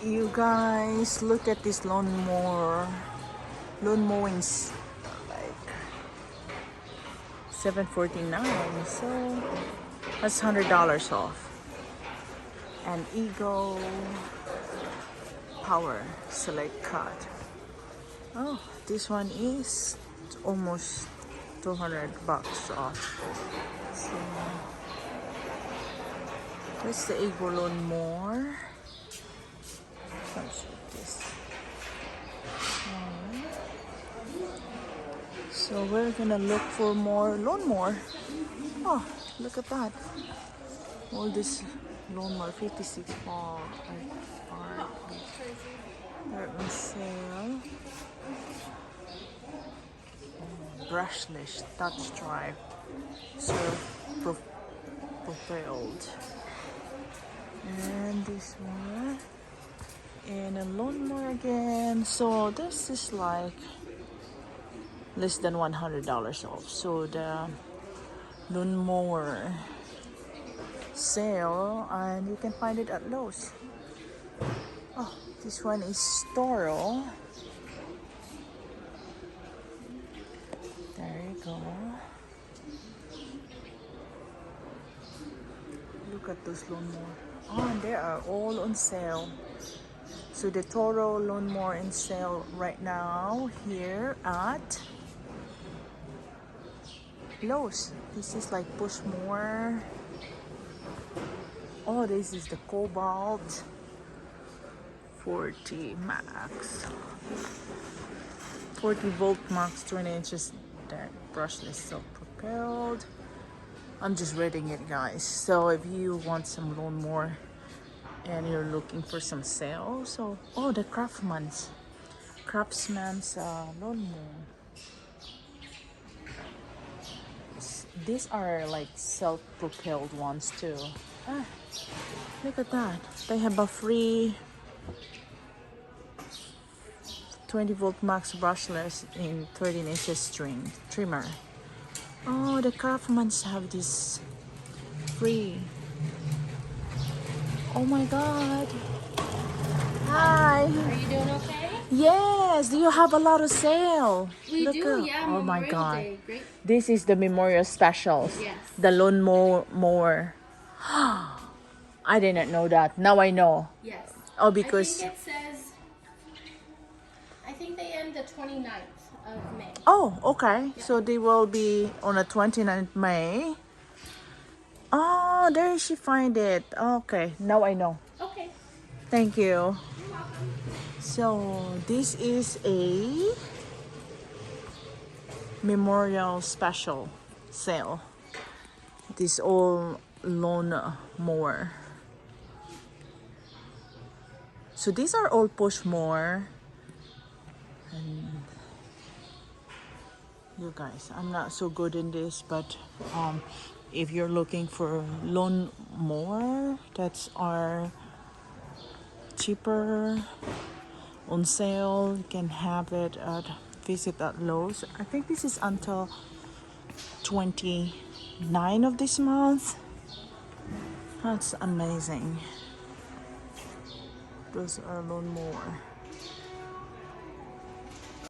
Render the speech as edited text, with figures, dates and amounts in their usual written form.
You guys, look at this lawnmower. Lawn mowing's like $7.49, so that's $100 off. And Eagle Power Select Cut. Oh, this one is almost $200 off. So that's the Eagle lawnmower. Comes with this. So we're gonna look for more lawnmower. Oh, look at that! All this lawnmower, 56 are they're on sale. Brushless touch drive, propelled, and this one. And a lawnmower again. So this is like less than $100 off. So the lawnmower sale, and you can find it at Lowe's. Oh, this one is Toro. There you go. Look at those lawnmower. Oh, and they are all on sale. So the Toro lawnmower in sale right now here at Lowe's. This is like push more. Oh, this is the Cobalt 40 Max. 40 volt max, 20 inches, that brushless self-propelled. I'm just reading it, guys. So if you want some lawnmower and you're looking for some sales, so oh, the Craftsman's lawnmower. These are like self-propelled ones too. Ah, look at that. They have a free 20 volt max brushless in 13 inches trimmer. Oh, the Craftsman's have this free. Oh my god. Hi. Are you doing okay? Yes. Do you have a lot of sale? We do, yeah. Oh my Memorial god. Day. Great. This is the Memorial Specials. Yes. The lawn mower. I didn't know that. Now I know. Yes. Oh, because I think it says, I think they end the 29th of May. oh, okay. Yeah. So they will be on the 29th May. Oh, there she find it. Okay, now I know. Okay. Thank you. You're welcome. So this is a Memorial Special sale. This all lawn mower. So these are all push mower. And you guys, I'm not so good in this, but if you're looking for lawn mower that's are cheaper on sale, you can have it at visit at Lowe's. I think this is until 29 of this month. That's amazing. Those are lawn mower.